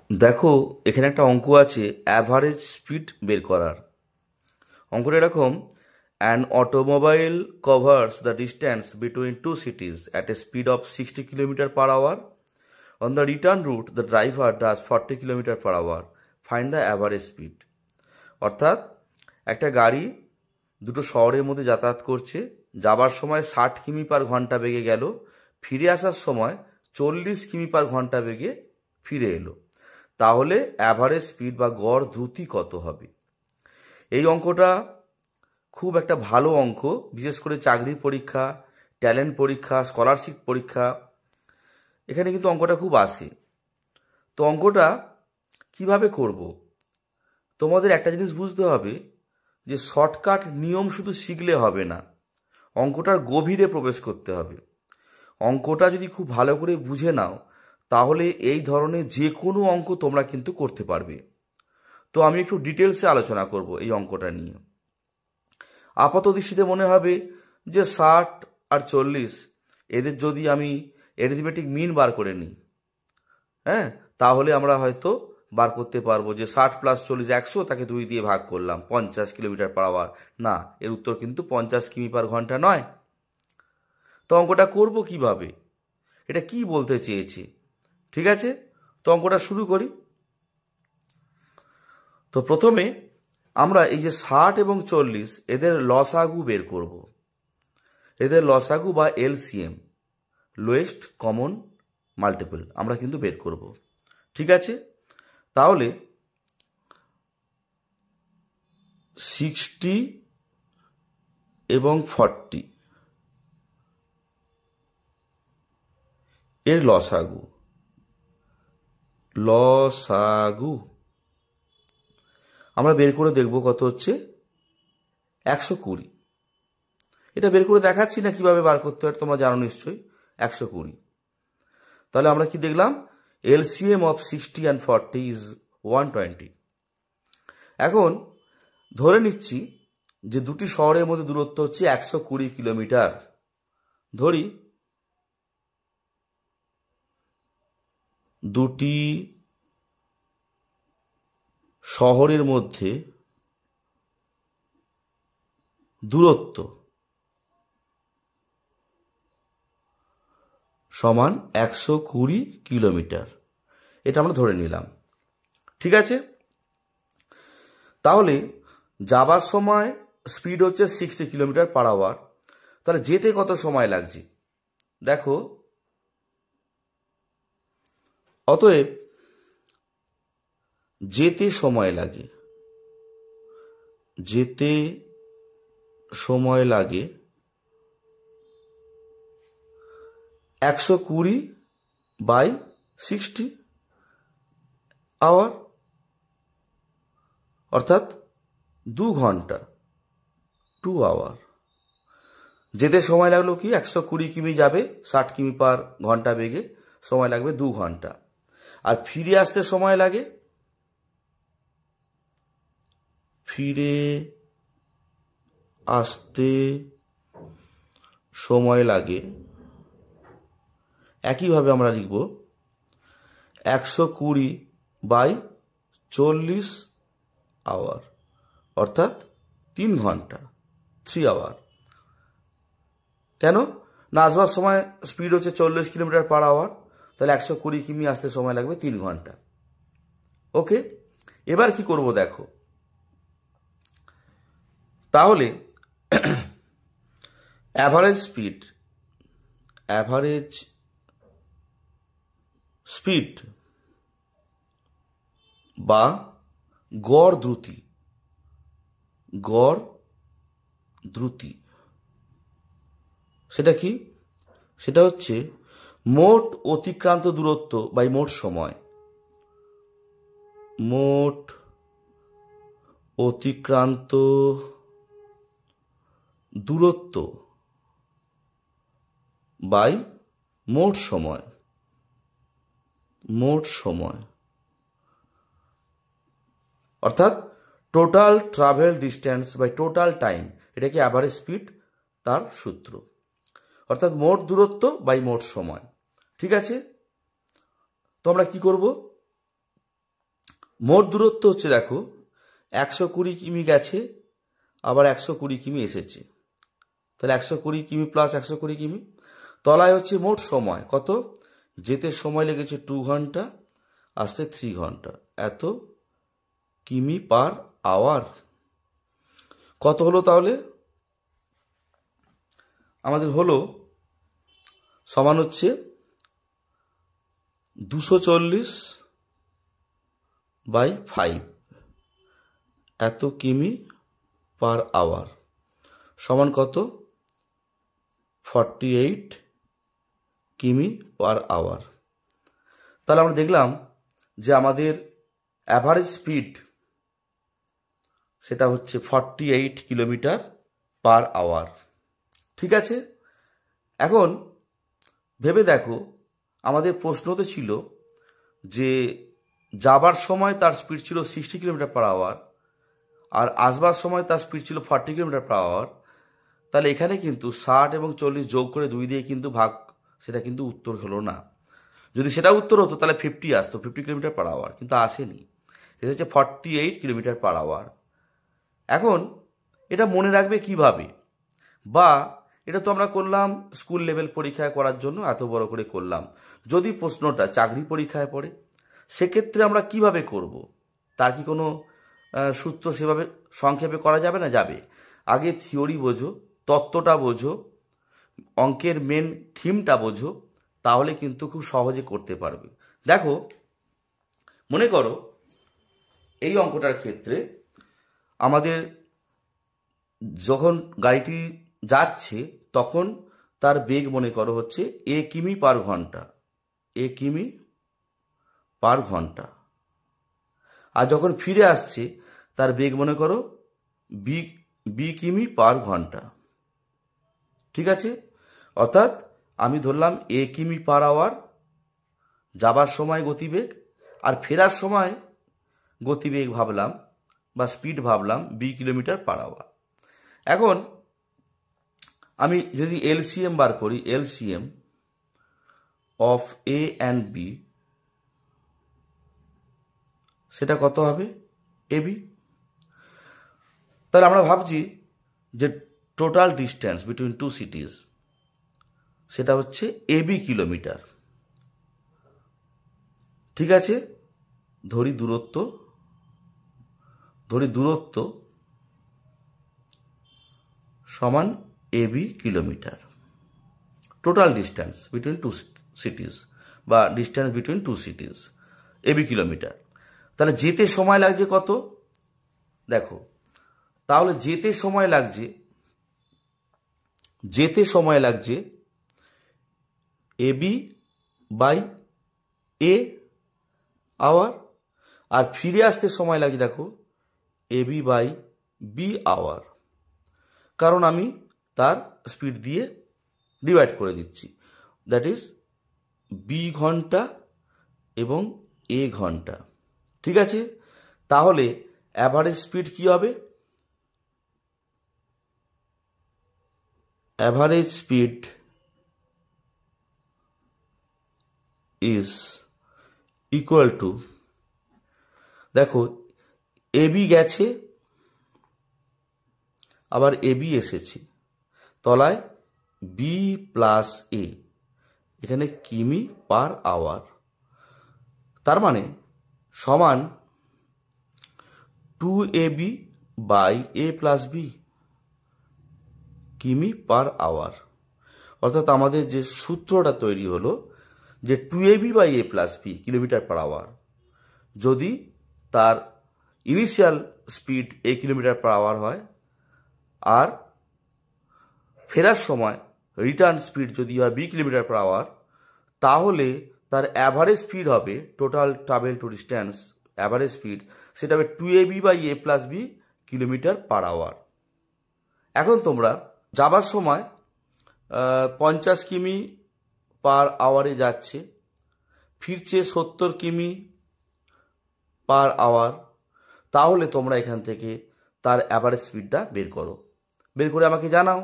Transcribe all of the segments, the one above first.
দেখো, এখানে একটা অঙ্ক আছে অ্যাভারেজ স্পিড বের করার। অঙ্কটা এরকম: an automobile covers the distance between two cities at a speed of 60 km/h. On the return route the driver does 40 km/h. Find the average speed. অর্থাৎ একটা গাড়ি দুটো শহরের মধ্যে যাতায়াত করছে, যাবার সময় 60 কিমি/ঘন্টা বেগে গেল, ফিরে আসার সময় 40 কিমি/ঘন্টা বেগে ফিরে এলো, তাহলে অ্যাভারেজ স্পিড বা গড় দ্রুতি কত হবে? এই অঙ্কটা খুব একটা ভালো অঙ্ক, বিশেষ করে চাকরির পরীক্ষা, ট্যালেন্ট পরীক্ষা, স্কলারশিপ পরীক্ষা, এখানে কিন্তু অঙ্কটা খুব আসে। তো অঙ্কটা কিভাবে করব? তোমাদের একটা জিনিস বুঝতে হবে যে শর্টকাট নিয়ম শুধু শিখলে হবে না, অঙ্কটার গভীরে প্রবেশ করতে হবে। অঙ্কটা যদি খুব ভালো করে বুঝে নাও, তাহলে এই ধরনের যে কোনো অঙ্ক তোমরা কিন্তু করতে পারবে। তো আমি একটু ডিটেলসে আলোচনা করব এই অঙ্কটা নিয়ে। আপাত দৃষ্টিতে মনে হবে যে 60 আর 40, এদের যদি আমি অ্যারিথমেটিক মিন বার করে নিই, হ্যাঁ, তাহলে আমরা হয়তো বার করতে পারবো যে 60 + 40 100, তাকে 2 দিয়ে ভাগ করলাম, 50 km/h। না, এর উত্তর কিন্তু 50 কিমি/ঘন্টা নয়। তো অঙ্কটা করব কিভাবে? এটা কি বলতে চেয়েছে? ঠিক আছে, তো অঙ্কটা শুরু করি। তো প্রথমে আমরা এই যে 60 এবং 40, এদের লসাগু বের করব। এদের লসাগু বা এলসিএম, লোয়েস্ট কমন মাল্টিপল, আমরা কিন্তু বের করব। ঠিক আছে, তাহলে 60 এবং 40 এর লসাগু আমরা বের করে দেখব কত হচ্ছে। 120। এটা বের করে দেখাচ্ছি না কিভাবে বার করতে হয়, তোমরা জানো নিশ্চয়ই। 120। তাহলে আমরা কি দেখলাম? LCM of 60 and 40 is 120। এখন ধরে নিচ্ছি যে দুটি শহরের মধ্যে দূরত্ব হচ্ছে 120 কিলোমিটার। ধরি দুটি শহরের মধ্যে দূরত্ব সমান 120 কিলোমিটার, এটা আমরা ধরে নিলাম। ঠিক আছে, তাহলে যাবার সময় স্পিড হচ্ছে 60 km/h, তাহলে যেতে কত সময় লাগছে দেখো। অতএব যেতে সময় লাগে 120/60 আওয়ার, অর্থাৎ 2 ঘন্টা, 2 আওয়ার। যেতে সময় লাগলো কি? 120 কিমি যাবে 60 কিমি/ঘন্টা বেগে, সময় লাগবে 2 ঘন্টা। আর ফিরে আসতে সময় লাগে একইভাবে আমরা লিখব 120/40 আওয়ার, অর্থাৎ 3 ঘন্টা, 3 আওয়ার। কেন না? আসবার সময় স্পিড হচ্ছে 40 km/h, তাহলে 120 কিমি আসতে সময় লাগবে 3 ঘন্টা। ওকে, এবার কি করব দেখো। তাহলে অ্যাভারেজ স্পিড বা গড় দ্রুতি সেটা কি? সেটা হচ্ছে মোট অতিক্রান্ত দূরত্ব বাই মোট সময়। মোট অতিক্রান্ত দূরত্ব বাই মোট সময়, অর্থাৎ total travel distance by total time, এটাকে অ্যাভারেজ স্পিড, তার সূত্র। অর্থাৎ মোট দূরত্ব বাই মোট সময়। ঠিক আছে, তো আমরা কি করব? মোট দূরত্ব হচ্ছে দেখো 120 কিমি গেছে, আবার 120 কিমি এসেছে, তাহলে 120 কিমি প্লাস 120 কিমি। তলায় হচ্ছে মোট সময় কত, যেতে সময় লেগেছে 2 ঘন্টা, আসতে 3 ঘন্টা, এত কিমি পার আওয়ার। কত হলো তাহলে আমাদের হলো সমান হচ্ছে 240/5, এত কিমি পার আওয়ার সমান কত, 48 কিমি পার আওয়ার। তাহলে আমরা দেখলাম যে আমাদের অ্যাভারেজ স্পিড সেটা হচ্ছে 48 কিলোমিটার পার আওয়ার। ঠিক আছে, এখন ভেবে দেখো, আমাদের প্রশ্নতে ছিল যে যাবার সময় তার স্পিড ছিল 60 কিলোমিটার পার আওয়ার, আর আসবার সময় তার স্পিড ছিল 40 কিলোমিটার পার আওয়ার। তাহলে এখানে কিন্তু 60 এবং 40 যোগ করে 2 দিয়ে কিন্তু ভাগ, সেটা কিন্তু উত্তর হলো না। যদি সেটা উত্তর হতো তাহলে 50 আসতো, 50 কিলোমিটার পার আওয়ার, কিন্তু আসেনি, এসেছে 48 কিলোমিটার পার আওয়ার। এখন এটা মনে রাখবে কিভাবে, বা এটা তো আমরা করলাম স্কুল লেভেল পরীক্ষায় করার জন্য এত বড় করে করলাম। যদি প্রশ্নটা চাকরি পরীক্ষায় পড়ে সেক্ষেত্রে আমরা কিভাবে করব, তার কি কোনো সূত্র সেভাবে সংক্ষেপে করা যাবে না? যাবে। আগে থিওরি বোঝো, তত্ত্বটা বোঝো, অঙ্কের মেন থিমটা বোঝো, তাহলে কিন্তু খুব সহজে করতে পারবে। দেখো, মনে করো এই অঙ্কটার ক্ষেত্রে আমাদের যখন গাড়িটি যাচ্ছে তখন তার বেগ মনে করো হচ্ছে এ কিমি পার ঘন্টা, এ কিমি পার ঘন্টা, আর যখন ফিরে আসছে তার বেগ মনে করো বি বি কিমি পার ঘন্টা। ঠিক আছে, অর্থাৎ আমি ধরলাম এ কিমি পার আওয়ার যাবার সময় গতিবেগ, আর ফেরার সময় গতিবেগ ভাবলাম বা স্পিড ভাবলাম বি কিলোমিটার পার আওয়ার। এখন আমি যদি এলসিএম বার করি, LCM of A and B, সেটা কত হবে, এবি। তাহলে আমরা ভাবছি যে total distance between two cities সেটা হচ্ছে এবি কিলোমিটার। ঠিক আছে, ধরি দূরত্ব সমান AB kilometre, total distance between two cities বা distance between two cities AB kilometre. তাহলে যেতে সময় লাগছে কত, দেখো, তাহলে যেতে সময় লাগছে এবি বাই এ আওয়ার, আর ফিরে আসতে সময় লাগছে দেখো এবি বাই বি আওয়ার, কারণ আমি তার স্পিড দিয়ে ডিভাইড করে দিচ্ছি, দ্যাট ইজ বি ঘন্টা এবং এ ঘন্টা। ঠিক আছে, তাহলে অ্যাভারেজ স্পিড কি হবে, average speed is equal to, দেখো এবি গেছে আবার এবি এসেছে, তলায় বি প্লাস এ, এখানে কিমি পার আওয়ার, তার মানে সমান 2ab by A plus B কিমি পার আওয়ার। অর্থাৎ আমাদের যে সূত্রটা তৈরি হলো যে 2ab by A plus B kilometre per hour, যদি তার initial speed A kilometre per hour হয়, আর ফেরার সময় রিটার্ন স্পিড যদি হয় বি কিলোমিটার পার আওয়ার, তাহলে তার অ্যাভারেজ স্পিড হবে, total travel to distance average speed, সেটা হবে 2ab by A plus B kilometre per hour. এখন তোমরা যাবার সময় 50 কিমি পার আওয়ারে যাচ্ছে, ফিরছে 70 কিমি পার আওয়ার, তাহলে তোমরা এখান থেকে তার অ্যাভারেজ স্পিডটা বের করে আমাকে জানাও,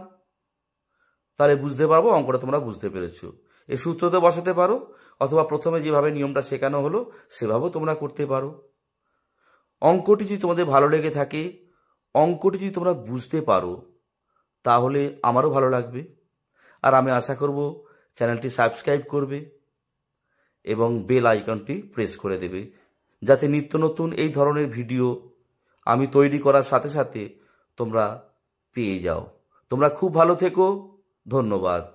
তাহলে বুঝতে পারবো অঙ্কটা তোমরা বুঝতে পেরেছো। এই সূত্রতে বসাতে পারো, অথবা প্রথমে যেভাবে নিয়মটা শেখানো হলো সেভাবেও তোমরা করতে পারো। অঙ্কটি যদি তোমাদের ভালো লেগে থাকে, অঙ্কটি যদি তোমরা বুঝতে পারো, তাহলে আমারও ভালো লাগবে। আর আমি আশা করব চ্যানেলটি সাবস্ক্রাইব করবে এবং বেল আইকনটি প্রেস করে দেবে, যাতে নিত্য নতুন এই ধরনের ভিডিও আমি তৈরি করার সাথে সাথে তোমরা পেয়ে যাও। তোমরা খুব ভালো থেকো। ধন্যবাদ।